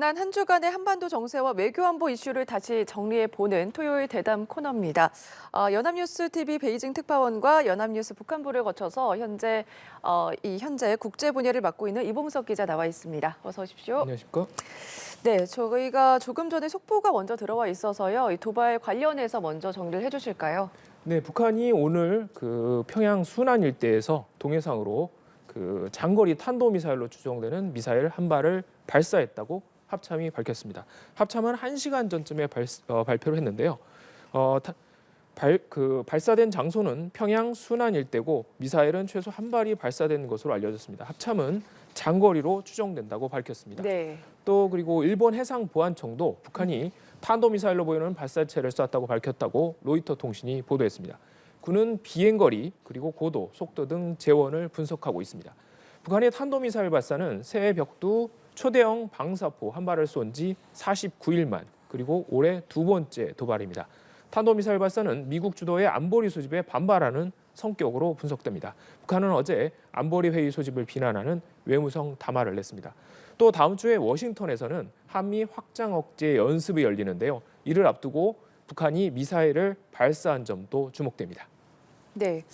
지난 한 주간의 한반도 정세와 외교안보 이슈를 다시 정리해보는 토요일 대담 코너입니다. 연합뉴스 TV 베이징 특파원과 연합뉴스 북한부를 거쳐서 현재 국제 분야를 맡고 있는 이봉석 기자 나와 있습니다. 어서 오십시오. 안녕하십니까? 네, 저희가 조금 전에 속보가 먼저 들어와 있어서요. 이 도발 관련해서 먼저 정리를 해주실까요? 네, 북한이 오늘 평양 순안 일대에서 동해상으로 장거리 탄도미사일로 추정되는 미사일 한 발을 발사했다고 합참이 밝혔습니다. 합참은 1시간 전쯤에 발표를 했는데요. 발사된 장소는 평양 순안 일대고 미사일은 최소 한 발이 발사된 것으로 알려졌습니다. 합참은 장거리로 추정된다고 밝혔습니다. 네. 또 그리고 일본 해상보안청도 북한이 탄도미사일로 보이는 발사체를 쐈다고 밝혔다고 로이터 통신이 보도했습니다. 군은 비행거리, 그리고 고도, 속도 등 재원을 분석하고 있습니다. 북한의 탄도미사일 발사는 새해 벽두 초대형 방사포 한 발을 쏜 지 49일 만, 그리고 올해 두 번째 도발입니다. 탄도미사일 발사는 미국 주도의 안보리 소집에 반발하는 성격으로 분석됩니다. 북한은 어제 안보리 회의 소집을 비난하는 외무성 담화를 냈습니다. 또 다음 주에 워싱턴에서는 한미 확장 억제 연습이 열리는데요. 이를 앞두고 북한이 미사일을 발사한 점도 주목됩니다. 네.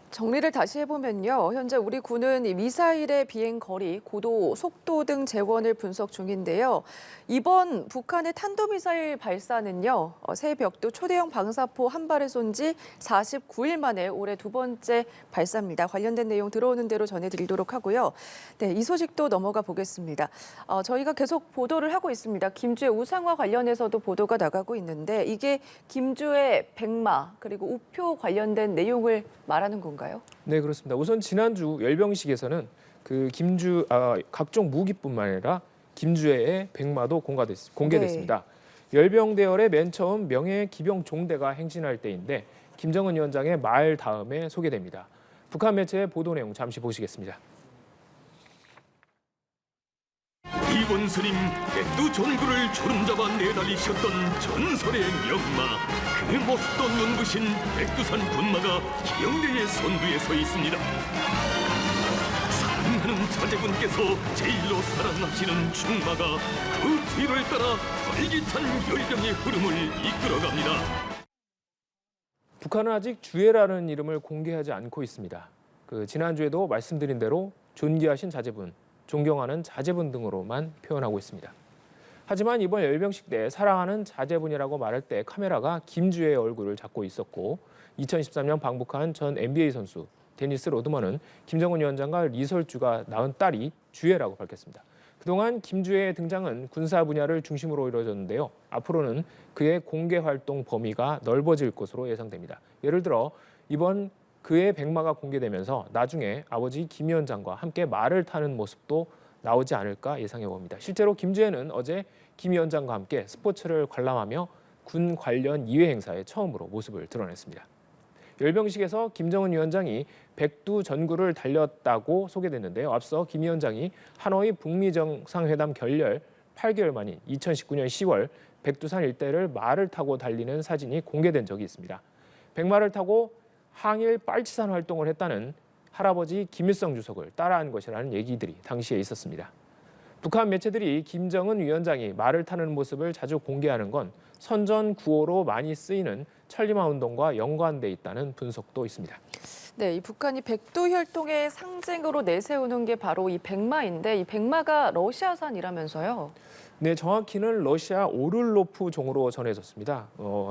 정리를 다시 해보면요. 현재 우리 군은 이 미사일의 비행 거리, 고도, 속도 등 재원을 분석 중인데요. 이번 북한의 탄도미사일 발사는요. 새 벽두 초대형 방사포 한 발을 쏜 지 49일 만에 올해 두 번째 발사입니다. 관련된 내용 들어오는 대로 전해드리도록 하고요. 네, 이 소식도 넘어가 보겠습니다. 저희가 계속 보도를 하고 있습니다. 김주의 우상화 관련해서도 보도가 나가고 있는데 이게 김주의 백마 그리고 우표 관련된 내용을 말하는 건가요? 네, 그렇습니다. 우선 지난주 열병식에서는 각종 무기뿐만 아니라 김주애의 백마도 공개됐습니다. 네. 열병대열의 맨 처음 명예기병 종대가 행진할 때인데 김정은 위원장의 말 다음에 소개됩니다. 북한 매체의 보도 내용 잠시 보시겠습니다. 이번 스님 백두 전구를 주름잡아 내달리셨던 전설의 명마, 그 모습도 눈부신 백두산 군마가 기영대의 선두에 서 있습니다. 사랑하는 자제분께서 제일로 살아나시는 충마가 그 뒤를 따라 활기찬 열병의 흐름을 이끌어갑니다. 북한은 아직 주애라는 이름을 공개하지 않고 있습니다. 지난주에도 말씀드린 대로 존귀하신 자제분, 존경하는 자제분 등으로만 표현하고 있습니다. 하지만 이번 열병식 때 사랑하는 자제분이라고 말할 때 카메라가 김주애의 얼굴을 잡고 있었고 2013년 방북한 전 NBA 선수 데니스 로드먼은 김정은 위원장과 리설주가 낳은 딸이 주애라고 밝혔습니다. 그동안 김주애의 등장은 군사 분야를 중심으로 이루어졌는데요. 앞으로는 그의 공개 활동 범위가 넓어질 것으로 예상됩니다. 예를 들어 이번 그의 백마가 공개되면서 나중에 아버지 김 위원장과 함께 말을 타는 모습도 나오지 않을까 예상해 봅니다. 실제로 김주애는 어제 김 위원장과 함께 스포츠를 관람하며 군 관련 2회 행사에 처음으로 모습을 드러냈습니다. 열병식에서 김정은 위원장이 백두 전구를 달렸다고 소개됐는데요. 앞서 김 위원장이 하노이 북미 정상회담 결렬 8개월 만인 2019년 10월 백두산 일대를 말을 타고 달리는 사진이 공개된 적이 있습니다. 백마를 타고 항일 빨치산 활동을 했다는 할아버지 김일성 주석을 따라한 것이라는 얘기들이 당시에 있었습니다. 북한 매체들이 김정은 위원장이 말을 타는 모습을 자주 공개하는 건 선전 구호로 많이 쓰이는 천리마 운동과 연관돼 있다는 분석도 있습니다. 네, 이 북한이 백두 혈통의 상징으로 내세우는 게 바로 이 백마인데 이 백마가 러시아산이라면서요? 네, 정확히는 러시아 오를로프 종으로 전해졌습니다.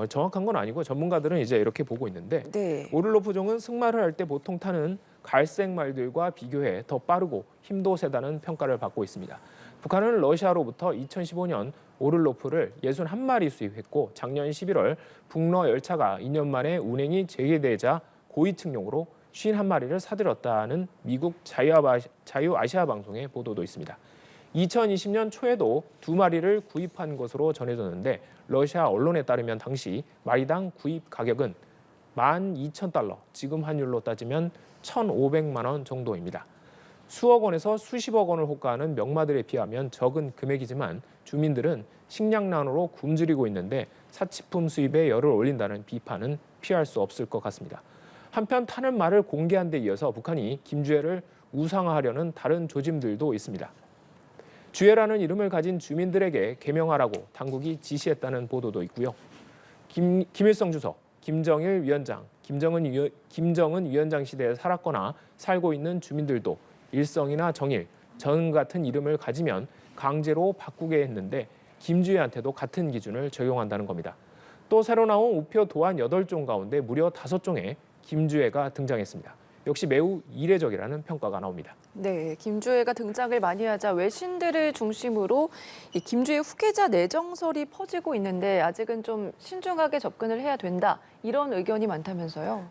정확한 건 아니고 전문가들은 이제 이렇게 보고 있는데 네. 오를로프 종은 승마를 할 때 보통 타는 갈색 말들과 비교해 더 빠르고 힘도 세다는 평가를 받고 있습니다. 북한은 러시아로부터 2015년 오를로프를 61마리 수입했고 작년 11월 북러 열차가 2년 만에 운행이 재개되자 고위층용으로 51마리를 사들였다는 미국 자유아시아 방송의 보도도 있습니다. 2020년 초에도 2마리를 구입한 것으로 전해졌는데 러시아 언론에 따르면 당시 마리당 구입 가격은 12,000달러, 지금 환율로 따지면 1,500만 원 정도입니다. 수억 원에서 수십억 원을 호가하는 명마들에 비하면 적은 금액이지만 주민들은 식량난으로 굶주리고 있는데 사치품 수입에 열을 올린다는 비판은 피할 수 없을 것 같습니다. 한편 타는 말을 공개한 데 이어서 북한이 김주애를 우상화하려는 다른 조짐들도 있습니다. 주해라는 이름을 가진 주민들에게 개명하라고 당국이 지시했다는 보도도 있고요. 김일성 주석, 김정일 위원장, 김정은 위원장 시대에 살았거나 살고 있는 주민들도 일성이나 정일, 전 같은 이름을 가지면 강제로 바꾸게 했는데 김주혜한테도 같은 기준을 적용한다는 겁니다. 또 새로 나온 우표 도안 8종 가운데 무려 5종에 김주혜가 등장했습니다. 역시 매우 이례적이라는 평가가 나옵니다. 네, 김주혜가 등장을 많이 하자 외신들을 중심으로 이 김주혜 후계자 내정설이 퍼지고 있는데 아직은 좀 신중하게 접근을 해야 된다. 이런 의견이 많다면서요.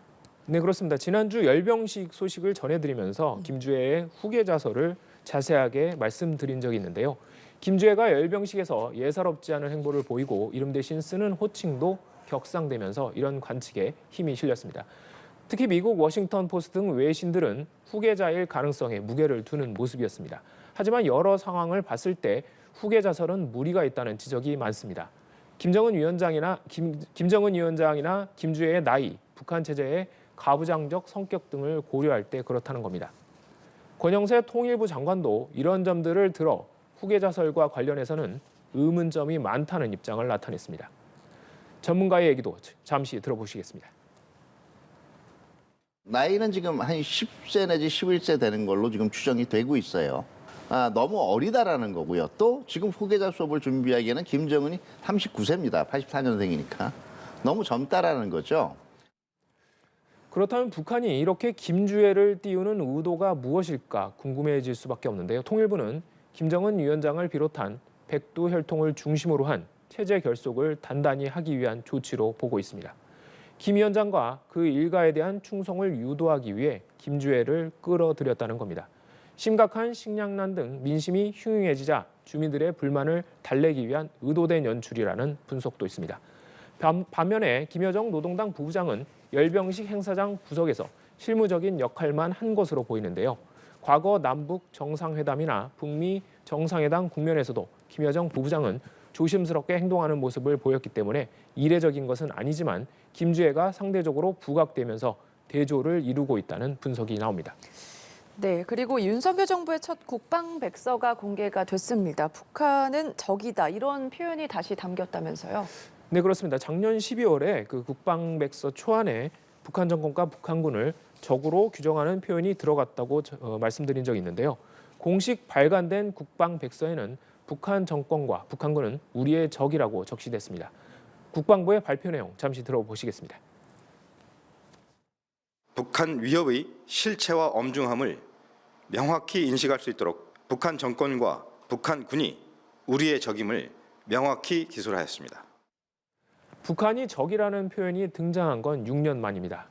네, 그렇습니다. 지난주 열병식 소식을 전해드리면서 김주혜의 후계자설을 자세하게 말씀드린 적이 있는데요. 김주혜가 열병식에서 예사롭지 않은 행보를 보이고 이름 대신 쓰는 호칭도 격상되면서 이런 관측에 힘이 실렸습니다. 특히 미국 워싱턴 포스트 등 외신들은 후계자일 가능성에 무게를 두는 모습이었습니다. 하지만 여러 상황을 봤을 때 후계자설은 무리가 있다는 지적이 많습니다. 김정은 위원장이나 김주혜의 나이, 북한 체제의 가부장적 성격 등을 고려할 때 그렇다는 겁니다. 권영세 통일부 장관도 이런 점들을 들어 후계자설과 관련해서는 의문점이 많다는 입장을 나타냈습니다. 전문가의 얘기도 잠시 들어보시겠습니다. 나이는 지금 한 10세 내지 11세 되는 걸로 지금 추정이 되고 있어요. 너무 어리다라는 거고요. 또 지금 후계자 수업을 준비하기에는 김정은이 39세입니다. 84년생이니까. 너무 젊다라는 거죠. 그렇다면 북한이 이렇게 김주혜를 띄우는 의도가 무엇일까 궁금해질 수밖에 없는데요. 통일부는 김정은 위원장을 비롯한 백두 혈통을 중심으로 한 체제 결속을 단단히 하기 위한 조치로 보고 있습니다. 김 위원장과 그 일가에 대한 충성을 유도하기 위해 김주혜를 끌어들였다는 겁니다. 심각한 식량난 등 민심이 흉흉해지자 주민들의 불만을 달래기 위한 의도된 연출이라는 분석도 있습니다. 반면에 김여정 노동당 부부장은 열병식 행사장 구석에서 실무적인 역할만 한 것으로 보이는데요. 과거 남북 정상회담이나 북미 정상회담 국면에서도 김여정 부부장은 조심스럽게 행동하는 모습을 보였기 때문에 이례적인 것은 아니지만 김주혜가 상대적으로 부각되면서 대조를 이루고 있다는 분석이 나옵니다. 네, 그리고 윤석열 정부의 첫 국방백서가 공개가 됐습니다. 북한은 적이다 이런 표현이 다시 담겼다면서요. 네, 그렇습니다. 작년 12월에 그 국방백서 초안에 북한 정권과 북한군을 적으로 규정하는 표현이 들어갔다고 말씀드린 적이 있는데요. 공식 발간된 국방백서에는 북한 정권과 북한군은 우리의 적이라고 적시됐습니다. 국방부의 발표 내용 잠시 들어보시겠습니다. 북한 위협의 실체와 엄중함을 명확히 인식할 수 있도록 북한 정권과 북한군이 우리의 적임을 명확히 기술하였습니다. 북한이 적이라는 표현이 등장한 건 6년 만입니다.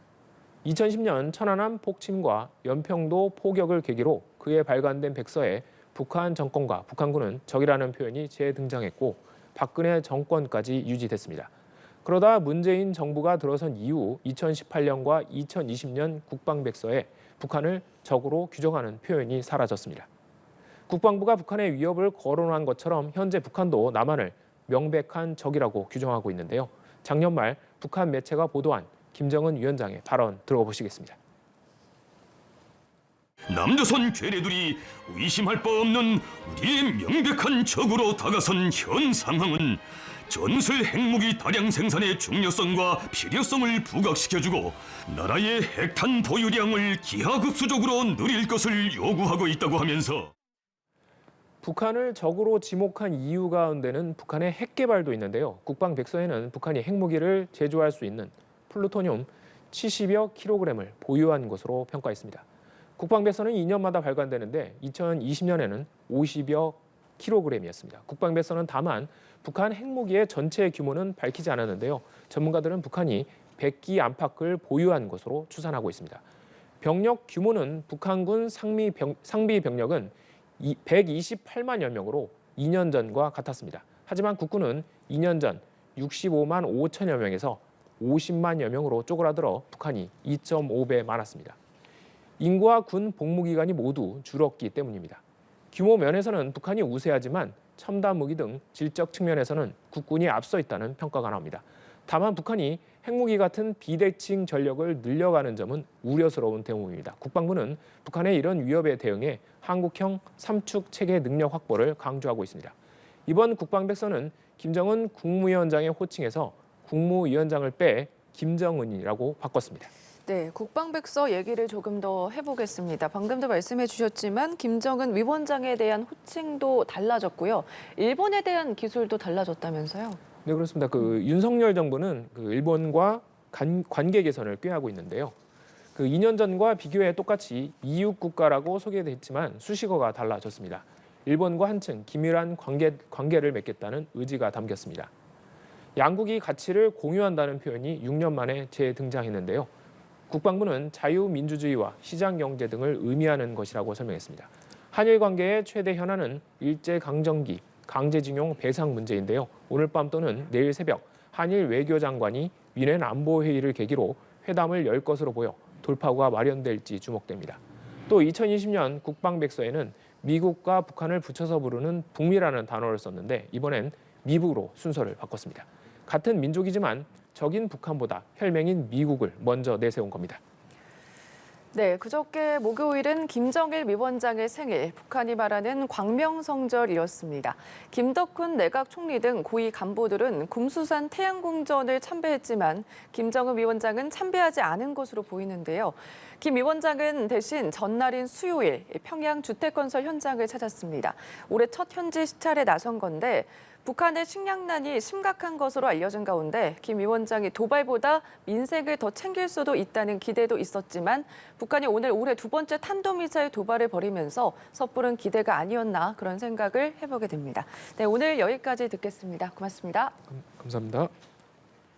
2010년 천안함 폭침과 연평도 포격을 계기로 그에 발간된 백서에 북한 정권과 북한군은 적이라는 표현이 재등장했고 박근혜 정권까지 유지됐습니다. 그러다 문재인 정부가 들어선 이후 2018년과 2020년 국방백서에 북한을 적으로 규정하는 표현이 사라졌습니다. 국방부가 북한의 위협을 거론한 것처럼 현재 북한도 남한을 명백한 적이라고 규정하고 있는데요. 작년 말 북한 매체가 보도한 김정은 위원장의 발언 들어보시겠습니다. 남조선 괴뢰들이 의심할 바 없는 우리의 명백한 적으로 다가선 현 상황은 전술 핵무기 다량 생산의 중요성과 필요성을 부각시켜주고 나라의 핵탄 보유량을 기하급수적으로 늘릴 것을 요구하고 있다고 하면서 북한을 적으로 지목한 이유 가운데는 북한의 핵 개발도 있는데요. 국방백서에는 북한이 핵무기를 제조할 수 있는 플루토늄 70여 킬로그램을 보유한 것으로 평가했습니다. 국방백서는 2년마다 발간되는데 2020년에는 50여 킬로그램이었습니다. 국방백서는 다만 북한 핵무기의 전체 규모는 밝히지 않았는데요. 전문가들은 북한이 100기 안팎을 보유한 것으로 추산하고 있습니다. 병력 규모는 북한군 상비 병력은 128만여 명으로 2년 전과 같았습니다. 하지만 국군은 2년 전 65만 5천여 명에서 50만여 명으로 쪼그라들어 북한이 2.5배 많았습니다. 인구와 군 복무기간이 모두 줄었기 때문입니다. 규모 면에서는 북한이 우세하지만 첨단 무기 등 질적 측면에서는 국군이 앞서 있다는 평가가 나옵니다. 다만 북한이 핵무기 같은 비대칭 전력을 늘려가는 점은 우려스러운 대목입니다. 국방부는 북한의 이런 위협에 대응해 한국형 삼축 체계 능력 확보를 강조하고 있습니다. 이번 국방백서는 김정은 국무위원장의 호칭에서 국무위원장을 빼 김정은이라고 바꿨습니다. 네, 국방백서 얘기를 조금 더 해보겠습니다. 방금도 말씀해 주셨지만 김정은 위원장에 대한 호칭도 달라졌고요. 일본에 대한 기술도 달라졌다면서요? 네, 그렇습니다. 윤석열 정부는 일본과 관계 개선을 꾀하고 있는데요. 2년 전과 비교해 똑같이 이웃 국가라고 소개됐지만 수식어가 달라졌습니다. 일본과 한층 긴밀한 관계를 맺겠다는 의지가 담겼습니다. 양국이 가치를 공유한다는 표현이 6년 만에 재등장했는데요. 국방부는 자유민주주의와 시장경제 등을 의미하는 것이라고 설명했습니다. 한일 관계의 최대 현안은 일제강점기 강제징용 배상 문제인데요. 오늘 밤 또는 내일 새벽 한일 외교장관이 유엔 안보회의를 계기로 회담을 열 것으로 보여 돌파구가 마련될지 주목됩니다. 또 2020년 국방백서에는 미국과 북한을 붙여서 부르는 북미라는 단어를 썼는데 이번엔 미북으로 순서를 바꿨습니다. 같은 민족이지만 적인 북한보다 혈맹인 미국을 먼저 내세운 겁니다. 네, 그저께 목요일은 김정일 위원장의 생일, 북한이 말하는 광명성절이었습니다. 김덕훈 내각 총리 등 고위 간부들은 금수산 태양궁전을 참배했지만 김정은 위원장은 참배하지 않은 것으로 보이는데요. 김 위원장은 대신 전날인 수요일 평양 주택건설 현장을 찾았습니다. 올해 첫 현지 시찰에 나선 건데 북한의 식량난이 심각한 것으로 알려진 가운데 김 위원장이 도발보다 민생을 더 챙길 수도 있다는 기대도 있었지만 북한이 오늘 올해 두 번째 탄도미사일 도발을 벌이면서 섣부른 기대가 아니었나 그런 생각을 해보게 됩니다. 네, 오늘 여기까지 듣겠습니다. 고맙습니다. 감사합니다.